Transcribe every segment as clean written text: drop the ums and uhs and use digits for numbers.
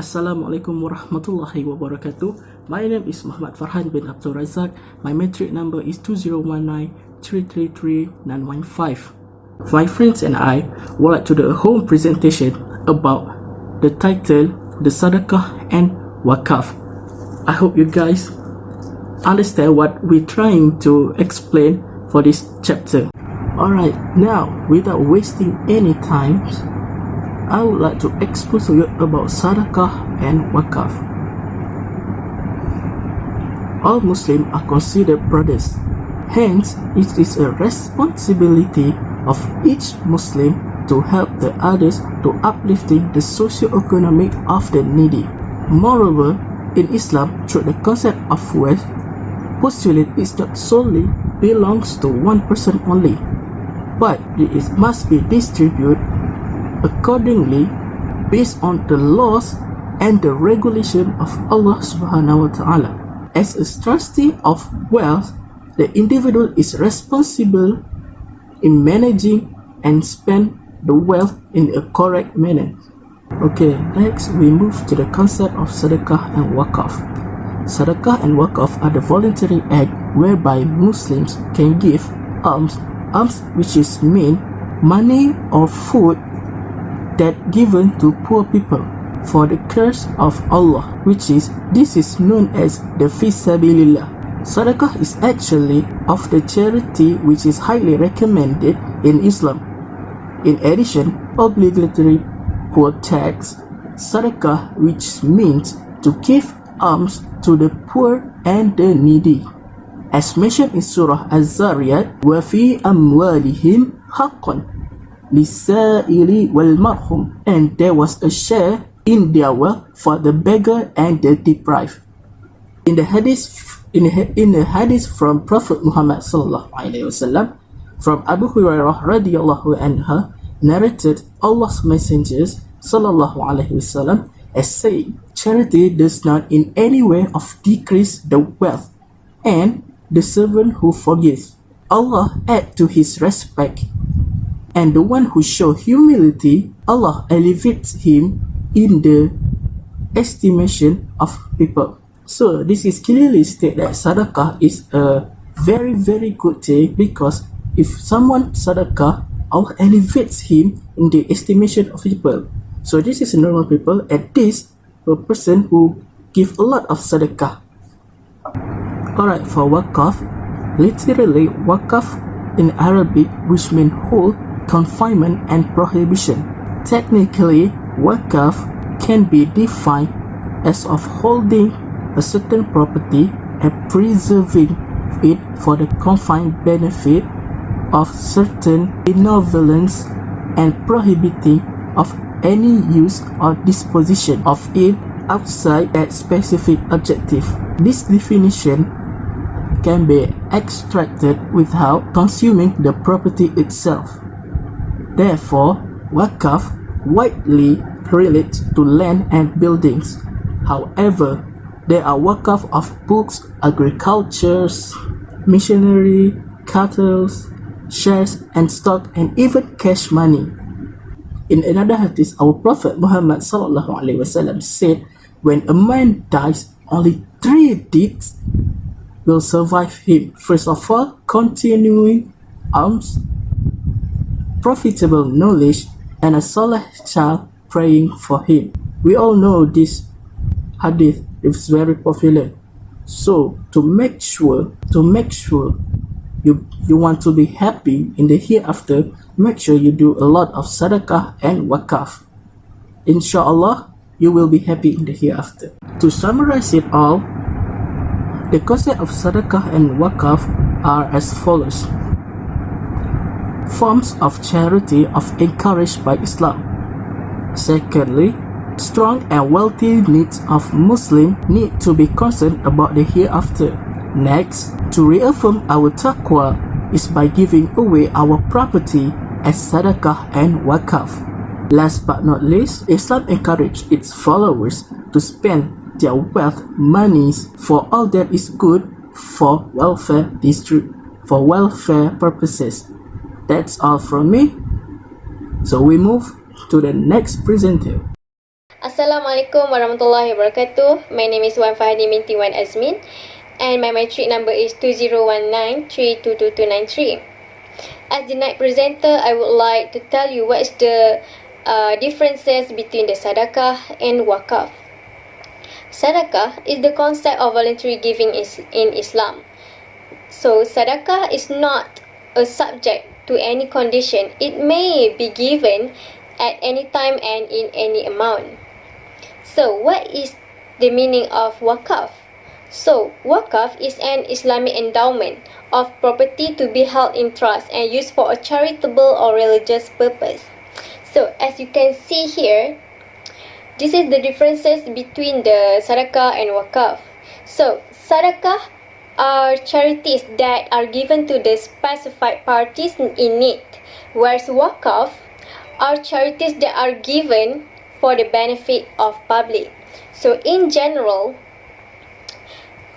Assalamualaikum warahmatullahi wabarakatuh. My name is Muhammad Farhan bin Abdul Razak. My metric number is 2019333915. My friends and I would like to do a home presentation about the title, the Sadaqah and Waqf. I hope you guys understand what we're trying to explain for this chapter. Alright, now without wasting any time, I would like to expose to you about Sadaqah and Waqf. All Muslims are considered brothers. Hence, it is a responsibility of each Muslim to help the others to uplifting the socio-economic of the needy. Moreover, in Islam, through the concept of wealth, postulate is not solely belongs to one person only, but it must be distributed accordingly based on the laws and the regulation of Allah subhanahu wa ta'ala. As a trustee of wealth, the individual is responsible in managing and spend the wealth in a correct manner. Okay, next we move to the concept of Sadaqah and Waqf. Sadaqah and Waqf are the voluntary act whereby Muslims can give alms which is mean money or food that given to poor people for the cause of Allah, this is known as the Fisabilillah. Sadaqah is actually of the charity which is highly recommended in Islam. In addition, obligatory poor tax, Sadaqah, which means to give alms to the poor and the needy. As mentioned in Surah Az-Zariyat, وَفِي أَمْوَالِهِمْ حَقًّا Lisa'ili wal marhum, and there was a share in their wealth for the beggar and the deprived. In the hadith from Prophet Muhammad sallallahu alaihi wasallam, from Abu Hurairah radhiyallahu anhu, narrated Allah's messengers sallallahu alaihi wasallam as saying, charity does not in any way of decrease the wealth and the servant who forgives. Allah add to his respect, and the one who shows humility, Allah elevates him in the estimation of people. So this is clearly stated that Sadaqah is a very good thing, because if someone Sadaqah, Allah elevates him in the estimation of people. So this is normal people, and this a person who give a lot of Sadaqah. Alright, for Waqf, literally Waqf in Arabic, which means hold, confinement and prohibition. Technically, Waqf can be defined as of holding a certain property and preserving it for the confined benefit of certain benevolence and prohibiting of any use or disposition of it outside that specific objective. This definition can be extracted without consuming the property itself. Therefore, Waqf widely relates to land and buildings. However, there are Waqf of books, agriculture, machinery, cattle, shares and stock, and even cash money. In another hadith, our Prophet Muhammad sallallahu alaihi wasallam said, when a man dies, only 3 deeds will survive him. First of all, continuing alms, profitable knowledge, and a salih child praying for him. We all know this hadith is very popular. So to make sure you want to be happy in the hereafter, make sure you do a lot of Sadaqah and Waqf. Inshallah, you will be happy in the hereafter. To summarize it all, the concept of Sadaqah and Waqf are as follows: forms of charity encouraged by Islam. Secondly, strong and wealthy needs of Muslims need to be concerned about the hereafter. Next, to reaffirm our taqwa is by giving away our property as Sadaqah and Waqf. Last but not least, Islam encourages its followers to spend their wealth monies for all that is good for welfare purposes. That's all from me. So we move to the next presenter. Assalamualaikum warahmatullahi wabarakatuh. My name is Wan Fahadi binti Wan Azmin and my matric number is 2019322293. As the night presenter, I would like to tell you what is the differences between the Sadaqah and Waqf. Sadaqah is the concept of voluntary giving in Islam. So Sadaqah is not a subject to any condition. It may be given at any time and in any amount. So what is the meaning of Waqf? So Waqf is an Islamic endowment of property to be held in trust and used for a charitable or religious purpose. So as you can see here, this is the differences between the Sadaqah and Waqf. So Sadaqah are charities that are given to the specified parties in need, whereas Waqf are charities that are given for the benefit of public. So in general,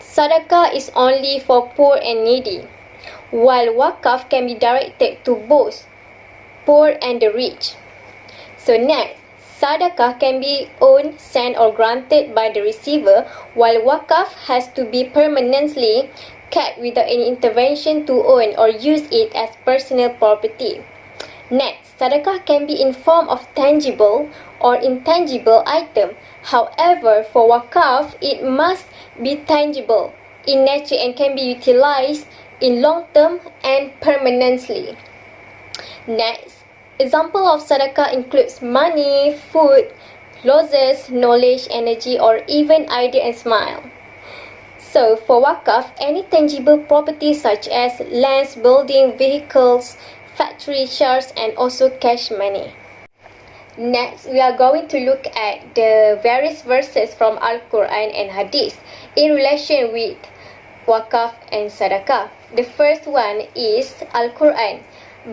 Sadaqah is only for poor and needy, while Waqf can be directed to both poor and the rich. So next, Sadaqah can be owned, sent or granted by the receiver, while Waqf has to be permanently kept without any intervention to own or use it as personal property. Next, Sadaqah can be in form of tangible or intangible item. However, for Waqf, it must be tangible in nature and can be utilized in long term and permanently. Next, example of Sadaqah includes money, food, clothes, knowledge, energy, or even idea and smile. So for Waqf, any tangible properties such as lands, building, vehicles, factory shares, and also cash money. Next, we are going to look at the various verses from Al-Quran and Hadith in relation with Waqf and Sadaqah. The first one is Al-Quran.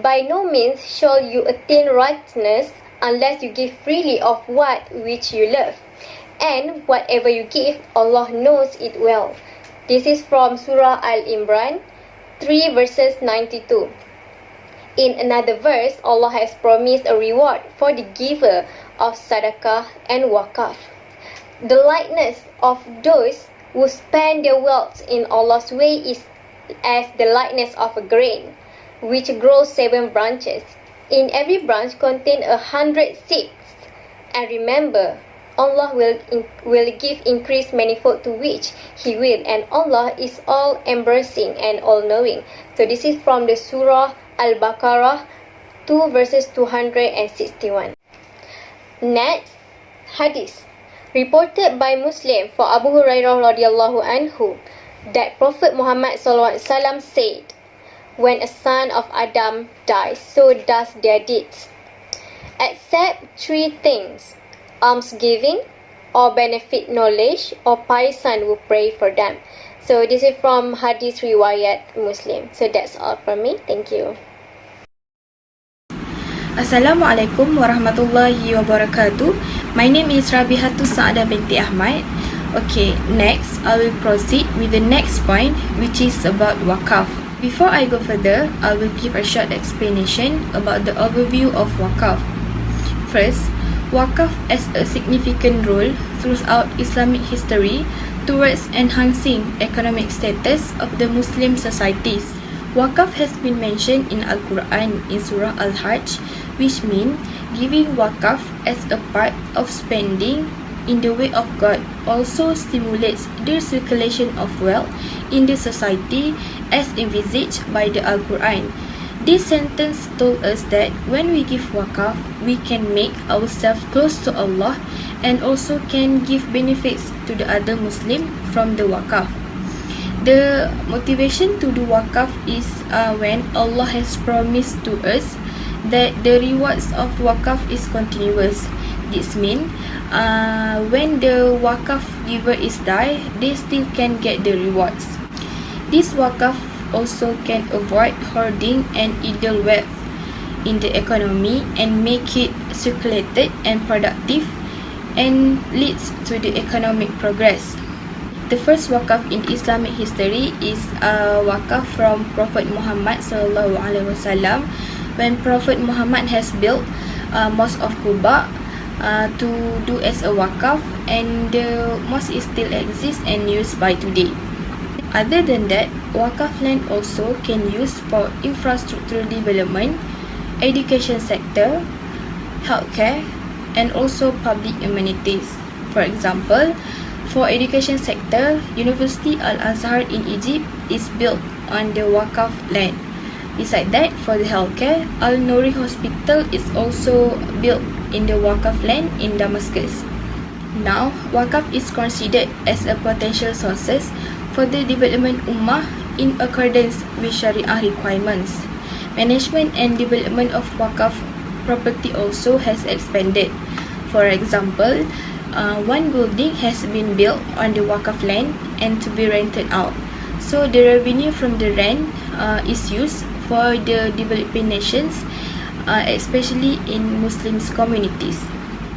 By no means shall you attain righteousness unless you give freely of what which you love. And whatever you give, Allah knows it well. This is from Surah Al-Imran 3 verses 92. In another verse, Allah has promised a reward for the giver of Sadaqah and Waqf. The likeness of those who spend their wealth in Allah's way is as the likeness of a grain, which grows 7 branches. In every branch contain 100 seeds. And remember, Allah will give increase manifold to which He will, and Allah is all-embracing and all-knowing. So this is from the Surah Al-Baqarah 2 verses 261. Next, Hadith. Reported by Muslim for Abu Hurairah radhiyallahu anhu that Prophet Muhammad sallallahu alaihi wasallam said, when a son of Adam dies, so does their deeds, except 3 things: almsgiving, or benefit knowledge, or pious son who pray for them. So this is from Hadith Riwayat Muslim. So that's all from me. Thank you. Assalamualaikum warahmatullahi wabarakatuh. My name is Rabihatul Saadah binti Ahmad. Okay, next I will proceed with the next point, which is about Waqf. Before I go further, I will give a short explanation about the overview of Waqf. First, Waqf has a significant role throughout Islamic history towards enhancing economic status of the Muslim societies. Waqf has been mentioned in Al-Quran in Surah Al-Hajj, which means giving Waqf as a part of spending in the way of God also stimulates the circulation of wealth in the society as envisaged by the Al-Quran. This sentence told us that when we give Waqf, we can make ourselves close to Allah and also can give benefits to the other Muslim from the Waqf. The motivation to do Waqf is when Allah has promised to us that the rewards of Waqf is continuous. This means when the Waqf giver is die, they still can get the rewards. This Waqf also can avoid hoarding and idle wealth in the economy and make it circulated and productive and leads to the economic progress. The first Waqf in Islamic history is Waqf from Prophet Muhammad SAW. When Prophet Muhammad has built Mosque of Quba, to do as a wakaf, and the mosque is still exists and used by today. Other than that, wakaf land also can use for infrastructural development, education sector, healthcare, and also public amenities. For example, for education sector, University Al-Azhar in Egypt is built on the wakaf land. Besides that, for the healthcare, Al-Nouri Hospital is also built in the wakaf land in Damascus. Now, wakaf is considered as a potential sources for the development ummah in accordance with Sharia requirements. Management and development of wakaf property also has expanded. For example, one building has been built on the wakaf land and to be rented out. So the revenue from the rent is used for the developing nations, especially in Muslim communities.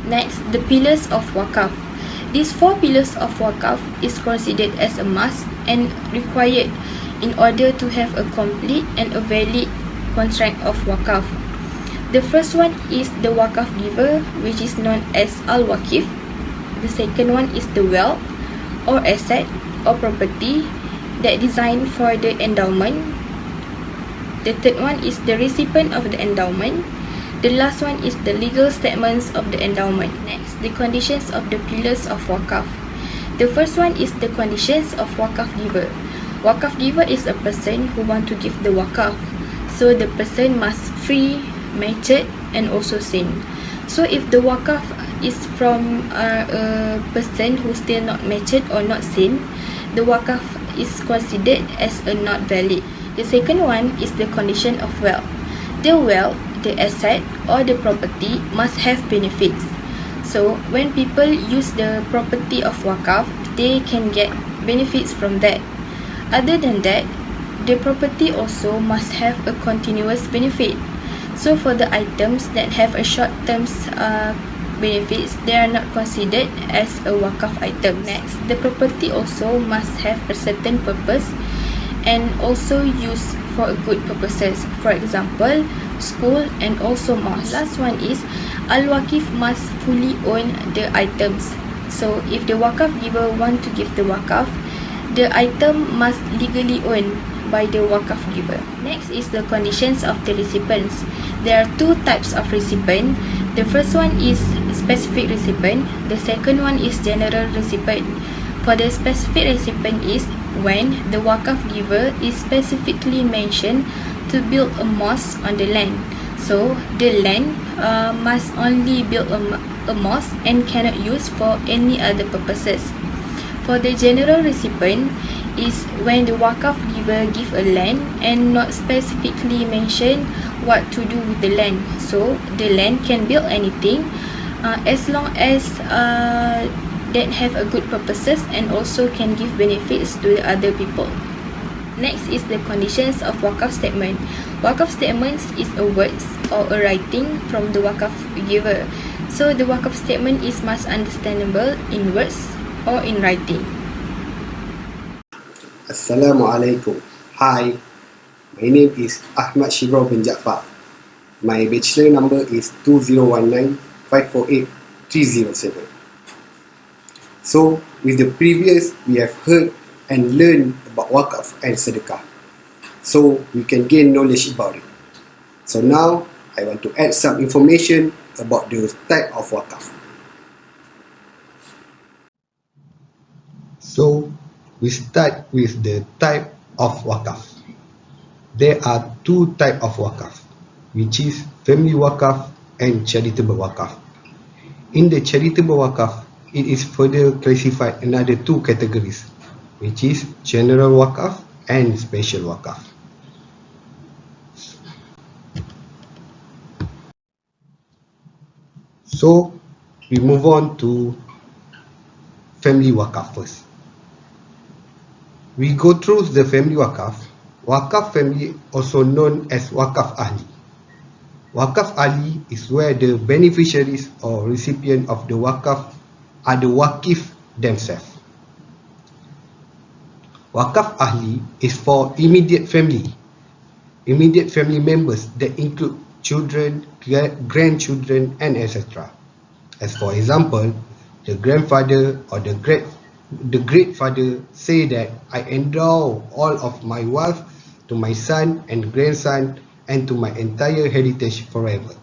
Next, the pillars of wakaf. These 4 pillars of wakaf is considered as a must and required in order to have a complete and a valid contract of wakaf. The first one is the wakaf giver, which is known as al-waqif. The second one is the wealth or asset or property that designed for the endowment. The third one is the recipient of the endowment. The last one is the legal statements of the endowment. Next, the conditions of the pillars of wakaf. The first one is the conditions of wakaf giver. Wakaf giver is a person who want to give the wakaf. So the person must free, matured, and also sane. So if the wakaf is from a person who still not matured or not sane, the wakaf is considered as a not valid. The second one is the condition of wealth. The wealth, the asset or the property must have benefits. So when people use the property of wakaf, they can get benefits from that. Other than that, the property also must have a continuous benefit. So for the items that have a short-term benefits, they are not considered as a wakaf item. Next, the property also must have a certain purpose and also used for good purposes. For example, school and also mosque. Last one is al-waqif must fully own the items. So if the wakaf giver want to give the wakaf, the item must legally owned by the wakaf giver. Next is the conditions of the recipients. There are 2 types of recipient. The first one is specific recipient. The second one is general recipient. For the specific recipient is when the wakaf giver is specifically mentioned to build a mosque on the land. So the land must only build a mosque and cannot use for any other purposes. For the general recipient is when the wakaf giver give a land and not specifically mention what to do with the land. So the land can build anything as long as that have a good purposes and also can give benefits to the other people. Next is the conditions of wakaf statement. Wakaf statements is a words or a writing from the wakaf giver. So the wakaf statement is must understandable in words or in writing. Assalamualaikum. Hi, my name is Ahmad Shibrah bin Jaafar. My bachelor number is 2019-548-307. So, with the previous, we have heard and learned about wakaf and sadaqah. So, we can gain knowledge about it. So now, I want to add some information about the type of wakaf. So, we start with the type of wakaf. There are 2 types of wakaf, which is family wakaf and charitable wakaf. In the charitable wakaf, it is further classified another 2 categories, which is general wakaf and special wakaf. So, we move on to family wakaf first. We go through the family wakaf. Wakaf family, also known as wakaf ahli. Wakaf ahli is where the beneficiaries or recipient of the wakaf are the waqif themselves. Wakaf ahli is for immediate family members that include children, grandchildren, and etc. As for example, the grandfather or the great father say that I endow all of my wealth to my son and grandson and to my entire heritage forever.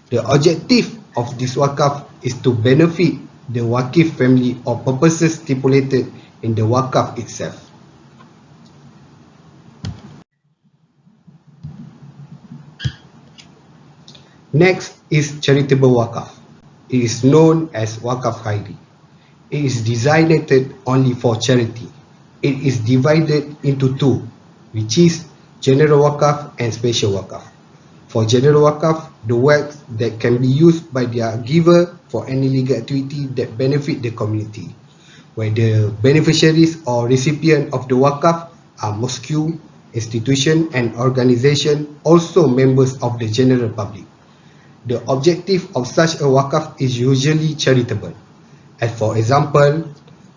The objective of this wakaf is to benefit the wakif family or purposes stipulated in the wakaf itself. Next is charitable wakaf. It is known as wakaf khairi. It is designated only for charity. It is divided into two, which is general wakaf and special wakaf. For general wakaf, the wealth that can be used by their giver for any legal activity that benefit the community, where the beneficiaries or recipient of the wakaf are mosque, institution and organization, also members of the general public. The objective of such a wakaf is usually charitable. As for example,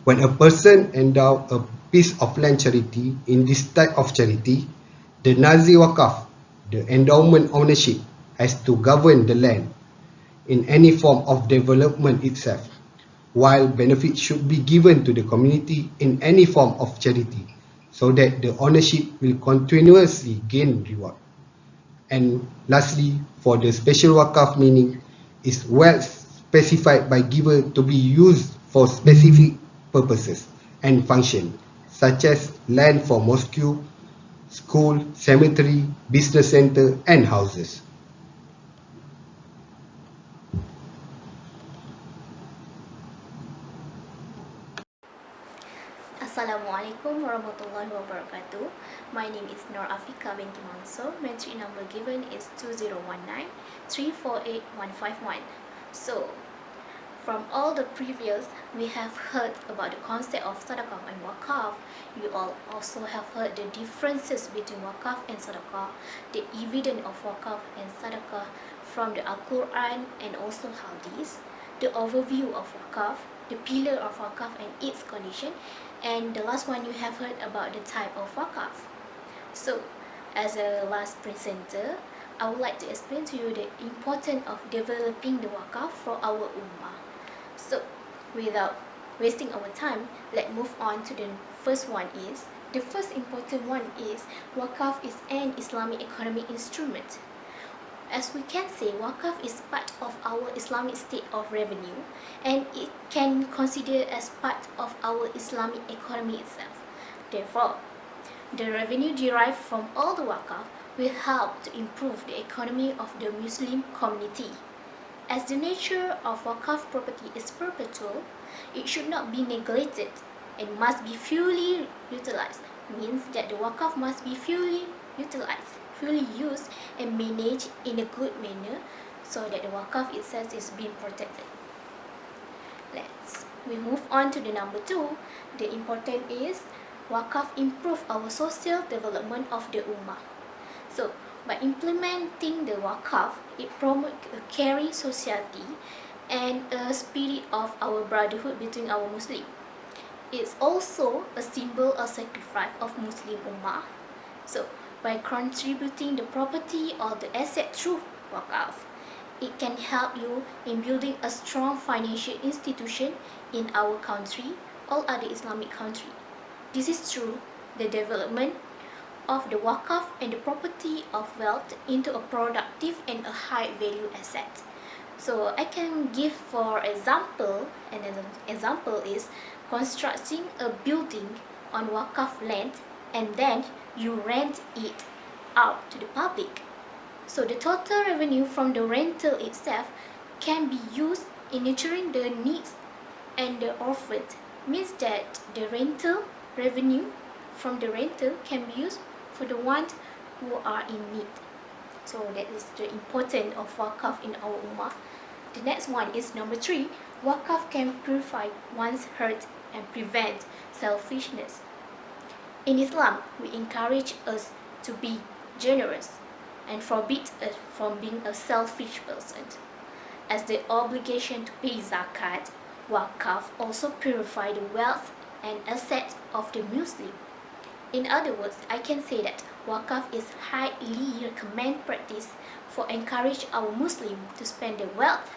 when a person endow a piece of land charity in this type of charity, the Nazi wakaf, the endowment ownership, has to govern the land in any form of development itself, while benefit should be given to the community in any form of charity, so that the ownership will continuously gain reward. And lastly, for the special wakaf meaning is wealth specified by giver to be used for specific purposes and function, such as land for mosque, school, cemetery, business center and houses. Assalamualaikum warahmatullahi wabarakatuh. My name is Nur Afika binti Mansur. Entry number given is 2019-348-151. So, from all the previous, we have heard about the concept of Sadaqah and Waqf. You all also have heard the differences between Waqf and Sadaqah, the evidence of Waqf and Sadaqah from the Al-Quran and also Hadith, the overview of Waqf, the pillar of Waqf and its condition, and the last one you have heard about the type of Waqf. So, as a last presenter, I would like to explain to you the importance of developing the Waqf for our Ummah. So, without wasting our time, let's move on to the first one is, the first important one is, Waqf is an Islamic economic instrument. As we can say, Waqf is part of our Islamic state of revenue and it can consider as part of our Islamic economy itself. Therefore, the revenue derived from all the Waqf will help to improve the economy of the Muslim community. As the nature of Waqf property is perpetual, it should not be neglected and must be fully utilized. Means that the Waqf must be fully utilized, fully used and managed in a good manner so that the Waqf itself is being protected. We move on to the number 2. The important is Waqf improve our social development of the Ummah. So, by implementing the Waqf, it promotes a caring society and a spirit of our brotherhood between our Muslim. It's also a symbol of sacrifice of Muslim Ummah. So, by contributing the property or the asset through Waqf, it can help you in building a strong financial institution in our country or other Islamic country. This is through the development of the Waqf and the property of wealth into a productive and a high value asset. So I can give for example, and an example is constructing a building on Waqf land and then you rent it out to the public. So the total revenue from the rental itself can be used in nurturing the needs and the orphans. Means that the rental revenue from the rental can be used for the ones who are in need. So that is the importance of Waqf in our Ummah. The next one is number 3. Waqf can purify one's heart and prevent selfishness. In Islam, we encourage us to be generous and forbid us from being a selfish person. As the obligation to pay zakat, Waqf also purify the wealth and assets of the Muslim. In other words, I can say that Waqf is highly recommended practice for encourage our Muslim to spend their wealth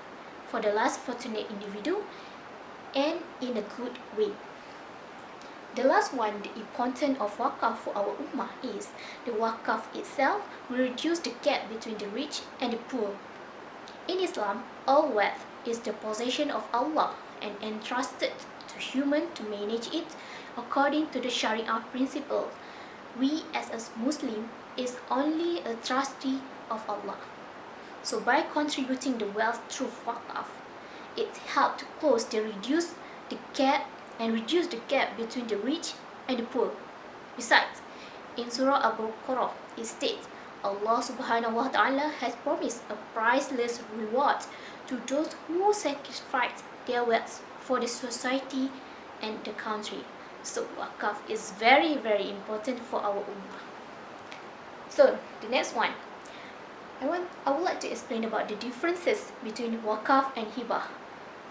for the less fortunate individual and in a good way. The last one, the importance of wakaf for our ummah is the wakaf itself will reduce the gap between the rich and the poor. In Islam, all wealth is the possession of Allah and entrusted to human to manage it according to the Sharia principle. We as a Muslim is only a trustee of Allah. So by contributing the wealth through wakaf, it helped to close the reduce the gap between the rich and the poor. Besides, in Surah Al-Baqarah it states, Allah subhanahu wa ta'ala has promised a priceless reward to those who sacrifice their wealth for the society and the country. So wakaf is very important for our ummah. So the next one, I would like to explain about the differences between wakaf and hibah.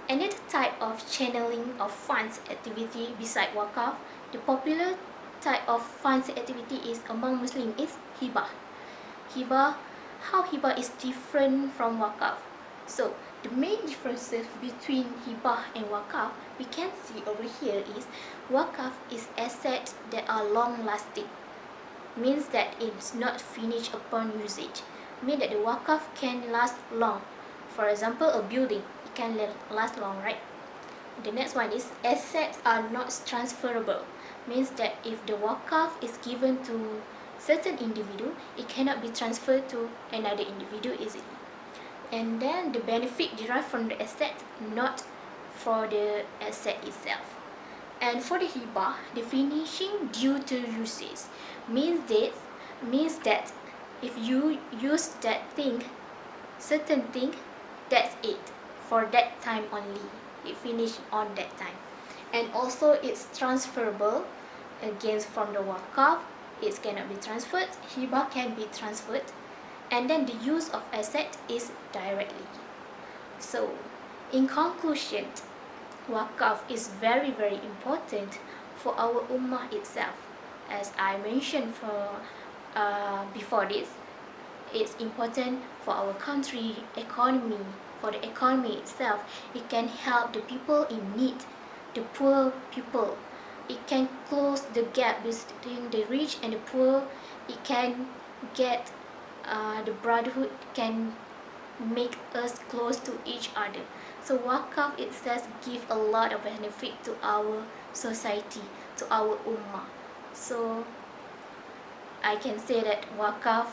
Another type of channeling of funds activity beside wakaf, the popular type of funds activity is among Muslims is hibah. How hibah is different from wakaf. So the main differences between hibah and wakaf we can see over here is wakaf is assets that are long lasting, means that it's not finished upon usage, means that the wakaf can last long. For example, a building, it can last long, right? The next one is assets are not transferable, means that if the wakaf is given to certain individual, it cannot be transferred to another individual easily. And then the benefit derived from the asset, not for the asset itself. And for the hibah, the finishing due to usage means that if you use that thing, certain thing, that's it for that time only. It finished on that time. And also it's transferable against from the wakaf. It cannot be transferred. Hibah can be transferred. And then the use of asset is directly. So in conclusion, wakaf is very important for our ummah itself. As I mentioned before this, it's important for our country economy, for the economy itself. It can help the people in need, the poor people. It can close the gap between the rich and the poor. It can get the brotherhood, can make us close to each other. So wakaf itself give a lot of benefit to our society, to our ummah. So I can say that wakaf,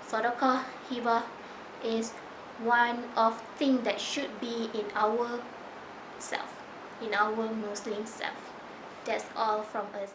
sadaqah, hibah is one of things that should be in our self, in our Muslim self. That's all from us.